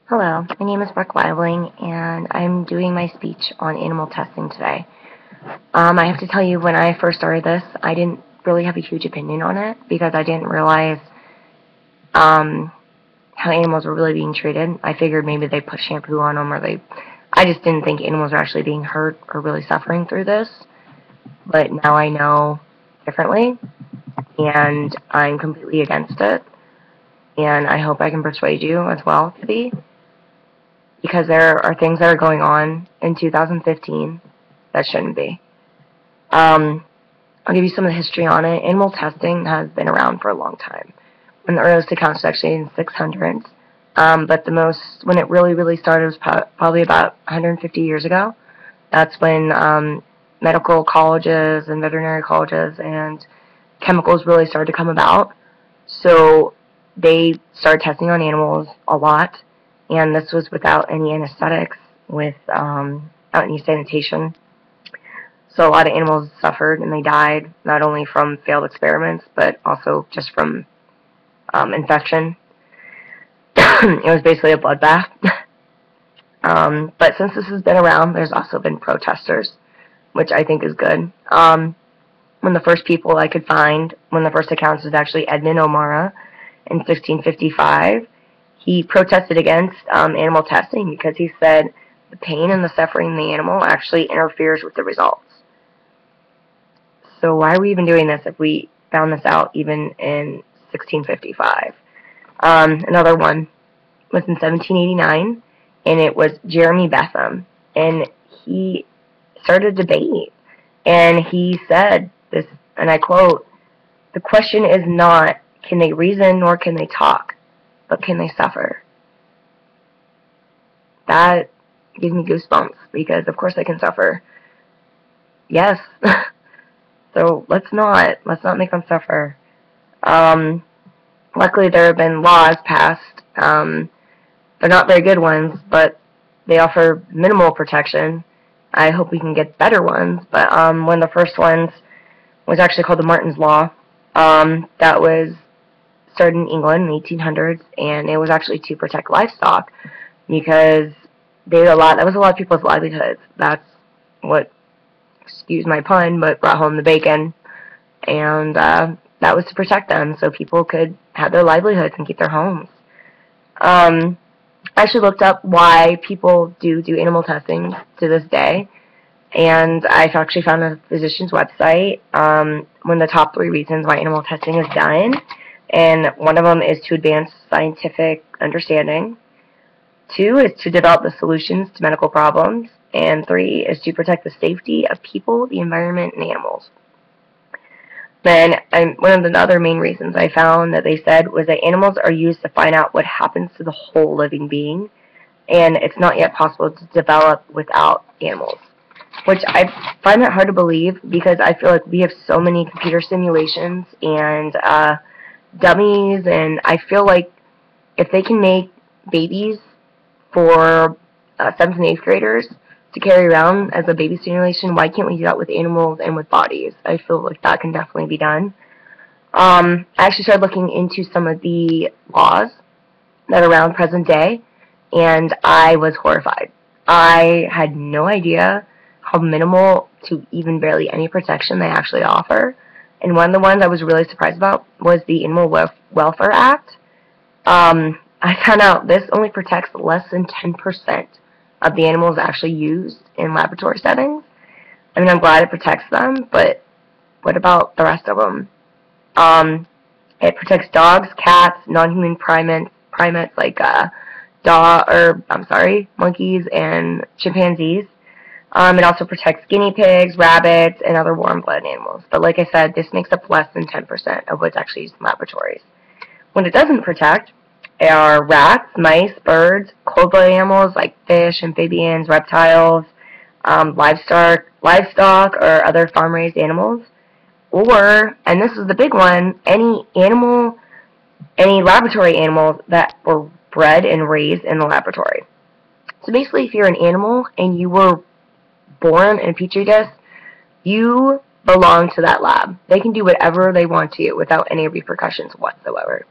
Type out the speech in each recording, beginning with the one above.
Hello, my name is Brooke Weibling, and I'm doing my speech on animal testing today. I have to tell you, when I first started this, I didn't really have a huge opinion on it because I didn't realize how animals were really being treated. I figured maybe they put shampoo on them, I just didn't think animals were actually being hurt or really suffering through this. But now I know differently, and I'm completely against it, and I hope I can persuade you as well to be. Because there are things that are going on in 2015 that shouldn't be. I'll give you some of the history on it. Animal testing has been around for a long time. When the earliest accounts was actually in the 600s, but when it really started was probably about 150 years ago. That's when medical colleges and veterinary colleges and chemicals really started to come about. So they started testing on animals a lot, and this was without any anesthetics, without any sanitation. So a lot of animals suffered and they died, not only from failed experiments, but also just from infection. It was basically a bloodbath. But since this has been around, there's also been protesters, which I think is good. One of the first people I could find, one of the first accounts was actually Edmund O'Mara in 1655. He protested against animal testing because he said the pain and the suffering of the animal actually interferes with the results. So why are we even doing this if we found this out even in 1655? Another one was in 1789, and it was Jeremy Bentham, and he started a debate, and he said this, and I quote, "The question is not, can they reason nor can they talk, but can they suffer?" That gives me goosebumps, because of course they can suffer. Yes. So let's not make them suffer. Luckily there have been laws passed. They're not very good ones, but they offer minimal protection. I hope we can get better ones, but one of the first ones was actually called the Martin's Law. That was started in England in the 1800s, and it was actually to protect livestock, because that was a lot of people's livelihoods. That's what, excuse my pun, but brought home the bacon, and that was to protect them so people could have their livelihoods and keep their homes. I actually looked up why people do animal testing to this day, and I've actually found a physician's website, one of the top 3 reasons why animal testing is done, and one of them is to advance scientific understanding, 2 is to develop the solutions to medical problems, and 3 is to protect the safety of people, the environment, and animals. Then, one of the other main reasons I found that they said was that animals are used to find out what happens to the whole living being, and it's not yet possible to develop without animals. Which I find that hard to believe, because I feel like we have so many computer simulations and dummies, and I feel like if they can make babies for 7th and 8th graders to carry around as a baby simulation, why can't we do that with animals and with bodies? I feel like that can definitely be done. I actually started looking into some of the laws that are around present day, and I was horrified. I had no idea how minimal to even barely any protection they actually offer. And one of the ones I was really surprised about was the Animal Welfare Act. I found out this only protects less than 10% of the animals actually used in laboratory settings. I mean, I'm glad it protects them, but what about the rest of them? It protects dogs, cats, non-human primates like monkeys and chimpanzees. It also protects guinea pigs, rabbits, and other warm-blooded animals. But like I said, this makes up less than 10% of what's actually used in laboratories. What it doesn't protect are rats, mice, birds, cold-blooded animals like fish, amphibians, reptiles, livestock, or other farm-raised animals, or, and this is the big one, any laboratory animals that were bred and raised in the laboratory. So basically, if you're an animal and you were born in a petri dish, you belong to that lab. They can do whatever they want to you without any repercussions whatsoever.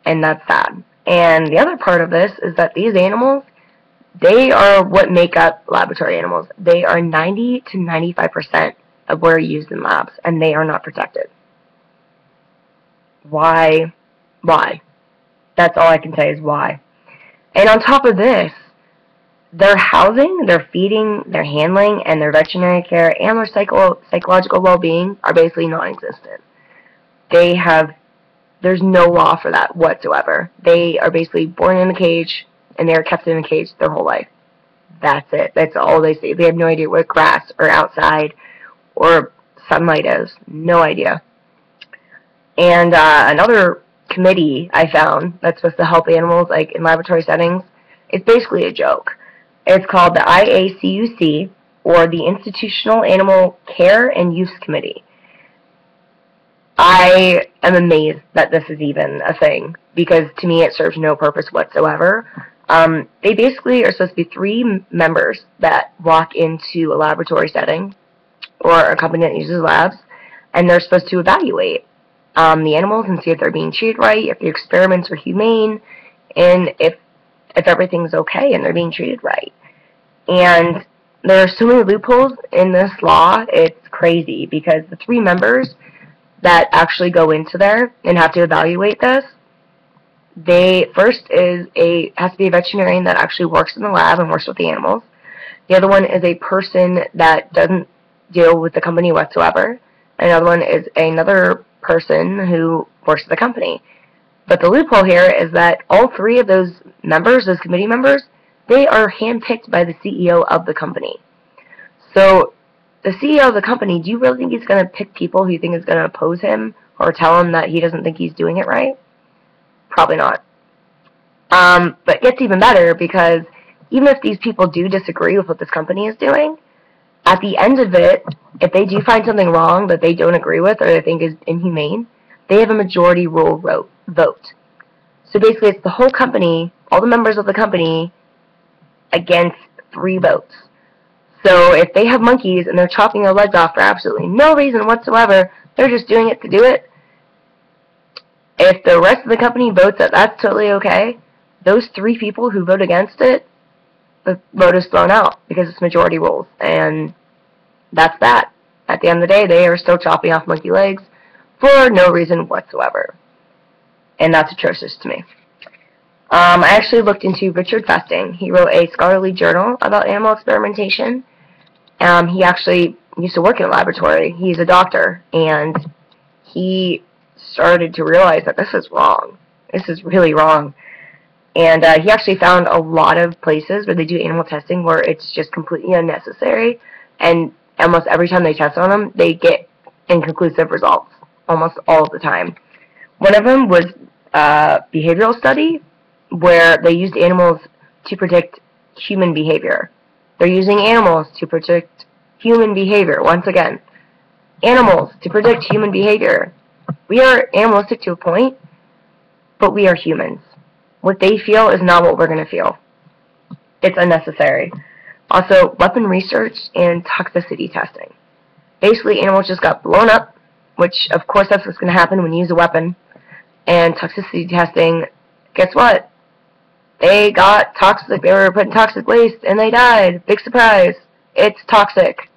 And that's sad. And the other part of this is that these animals, they are what make up laboratory animals. They are 90 to 95% of what are used in labs, and they are not protected. Why? Why? That's all I can say is why. And on top of this, their housing, their feeding, their handling, and their veterinary care and their psychological well-being are basically non-existent. There's no law for that whatsoever. They are basically born in a cage, and they are kept in a cage their whole life. That's it. That's all they see. They have no idea what grass or outside or sunlight is. No idea. And another committee I found that's supposed to help animals like in laboratory settings, it's basically a joke. It's called the IACUC, or the Institutional Animal Care and Use Committee. I am amazed that this is even a thing, because to me it serves no purpose whatsoever. They basically are supposed to be 3 members that walk into a laboratory setting or a company that uses labs, and they're supposed to evaluate the animals and see if they're being treated right, if the experiments are humane, and if everything's okay and they're being treated right. And there are so many loopholes in this law, it's crazy, because the 3 members that actually go into there and have to evaluate this, first has to be a veterinarian that actually works in the lab and works with the animals. The other one is a person that doesn't deal with the company whatsoever. Another one is another person who works at the company. But the loophole here is that all 3 of those members, those committee members, they are handpicked by the CEO of the company. So the CEO of the company, do you really think he's going to pick people who you think is going to oppose him or tell him that he doesn't think he's doing it right? Probably not. But it gets even better, because even if these people do disagree with what this company is doing, at the end of it, if they do find something wrong that they don't agree with or they think is inhumane, they have a majority rule vote. So basically it's the whole company, all the members of the company, against 3 votes. So if they have monkeys and they're chopping their legs off for absolutely no reason whatsoever, they're just doing it to do it, if the rest of the company votes that that's totally okay, those 3 people who vote against it, the vote is thrown out because it's majority rules. And that's that. At the end of the day, they are still chopping off monkey legs for no reason whatsoever. And that's atrocious to me. I actually looked into Richard Festing. He wrote a scholarly journal about animal experimentation. He actually used to work in a laboratory. He's a doctor, and he started to realize that this is wrong. This is really wrong. And he actually found a lot of places where they do animal testing where it's just completely unnecessary, and almost every time they test on them, they get inconclusive results, almost all of the time. One of them was a behavioral study where they used animals to predict human behavior. They're using animals to predict human behavior. Once again, animals to predict human behavior. We are animalistic to a point, but we are humans. What they feel is not what we're going to feel. It's unnecessary. Also, weapon research and toxicity testing. Basically, animals just got blown up, which of course that's what's going to happen when you use a weapon. And toxicity testing, guess what? They got toxic, they were put in toxic waste, and they died. Big surprise. It's toxic.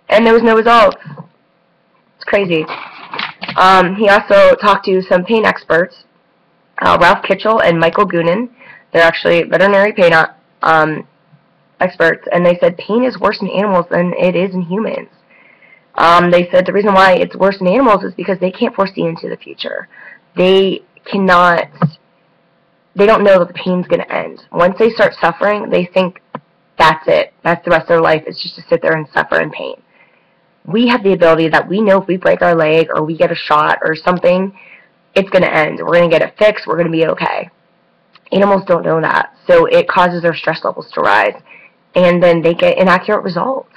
And there was no results. It's crazy. He also talked to some pain experts, Ralph Kitchell and Michael Goonan. They're actually veterinary pain experts, and they said pain is worse in animals than it is in humans. They said the reason why it's worse in animals is because they can't foresee into the future. They don't know that the pain's going to end. Once they start suffering, they think that's it. That's the rest of their life, is just to sit there and suffer in pain. We have the ability that we know if we break our leg or we get a shot or something, it's going to end. We're going to get it fixed. We're going to be okay. Animals don't know that, so it causes their stress levels to rise, and then they get inaccurate results.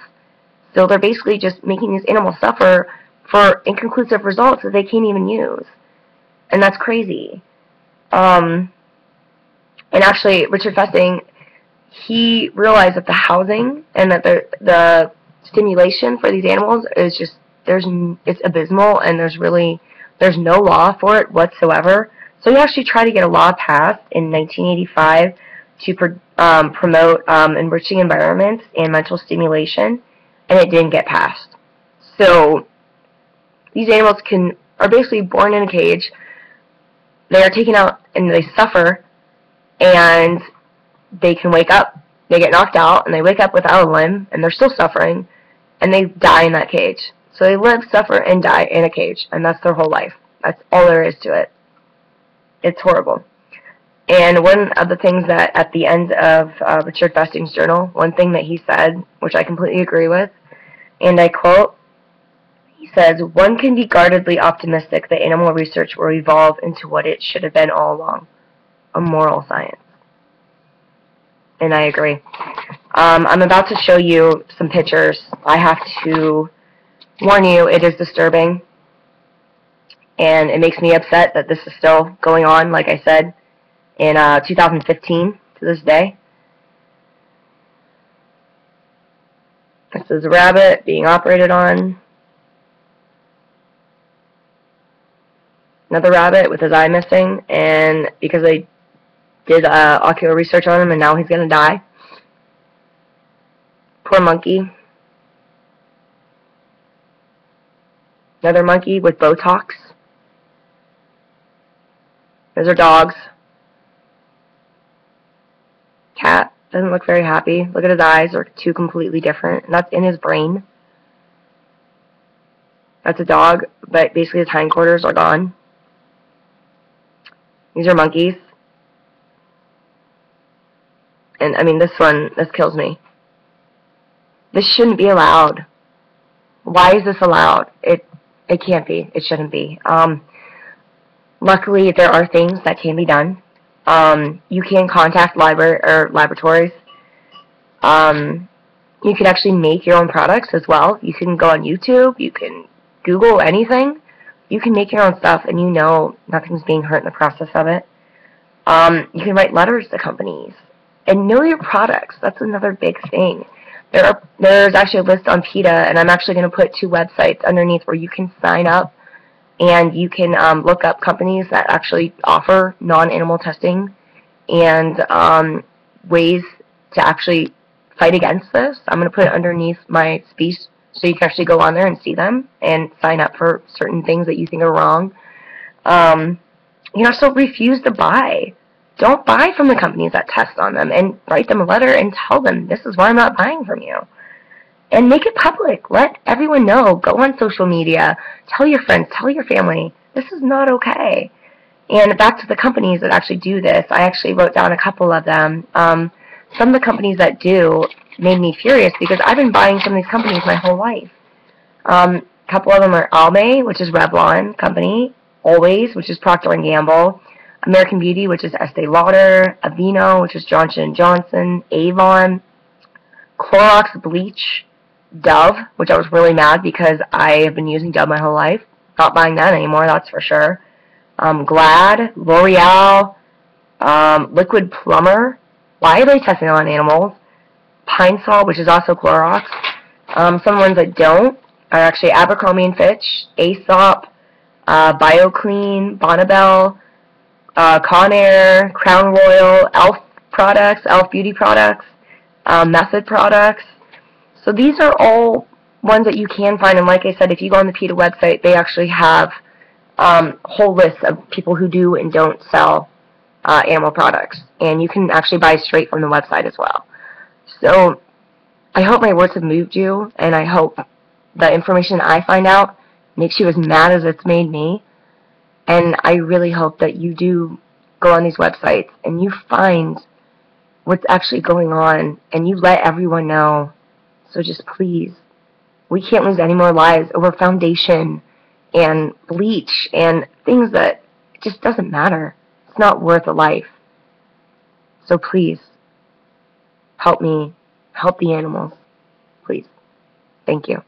So they're basically just making these animals suffer for inconclusive results that they can't even use. And that's crazy. And actually, Richard Festing, he realized that the housing and that the stimulation for these animals is just, it's abysmal, and there's no law for it whatsoever. So he actually tried to get a law passed in 1985 to promote enriching environments and mental stimulation, and it didn't get passed. So these animals are basically born in a cage. They are taken out and they suffer, and they can wake up. They get knocked out, and they wake up without a limb, and they're still suffering, and they die in that cage. So they live, suffer, and die in a cage, and that's their whole life. That's all there is to it. It's horrible. And one of the things that at the end of Richard Festing's journal, one thing that he said, which I completely agree with, and I quote, he says, "One can be guardedly optimistic that animal research will evolve into what it should have been all along, a moral science." And I agree. I'm about to show you some pictures. I have to warn you, it is disturbing. And it makes me upset that this is still going on, like I said, in 2015 to this day. This is a rabbit being operated on. Another rabbit with his eye missing, and because they did ocular research on him, and now he's going to die. Poor monkey. Another monkey with Botox. Those are dogs. Cat doesn't look very happy. Look at his eyes. They're two completely different. And that's in his brain. That's a dog, but basically his hindquarters are gone. These are monkeys. And, I mean, this kills me. This shouldn't be allowed. Why is this allowed? It can't be. It shouldn't be. Luckily, there are things that can be done. You can contact laboratories. You can actually make your own products as well. You can go on YouTube. You can Google anything. You can make your own stuff, and you know nothing's being hurt in the process of it. You can write letters to companies. And know your products. That's another big thing. There's actually a list on PETA, and I'm actually going to put 2 websites underneath where you can sign up, and you can look up companies that actually offer non-animal testing and ways to actually fight against this. I'm going to put it underneath my speech so you can actually go on there and see them and sign up for certain things that you think are wrong. You can also refuse to buy. Don't buy from the companies that test on them, and write them a letter and tell them, this is why I'm not buying from you. And make it public. Let everyone know. Go on social media. Tell your friends. Tell your family. This is not okay. And back to the companies that actually do this, I actually wrote down a couple of them. Some of the companies that do made me furious because I've been buying from these companies my whole life. A couple of them are Almay, which is Revlon company, Always, which is Procter & Gamble, American Beauty, which is Estee Lauder, Aveeno, which is Johnson & Johnson, Avon, Clorox Bleach, Dove, which I was really mad because I have been using Dove my whole life. Not buying that anymore, that's for sure. Glad, L'Oreal, Liquid Plumber. Why are they testing on animals? Pine Sol, which is also Clorox. Some ones that don't are actually Abercrombie & Fitch, Aesop, BioClean, Bonnabelle, Conair, Crown Royal, Elf products, Elf Beauty products, Method products. So these are all ones that you can find, and like I said, if you go on the PETA website, they actually have whole lists of people who do and don't sell animal products, and you can actually buy straight from the website as well. So I hope my words have moved you, and I hope the information I find out makes you as mad as it's made me. And I really hope that you do go on these websites and you find what's actually going on and you let everyone know. So just please, we can't lose any more lives over foundation and bleach and things that just doesn't matter. It's not worth a life. So please, help me, help the animals. Please. Thank you.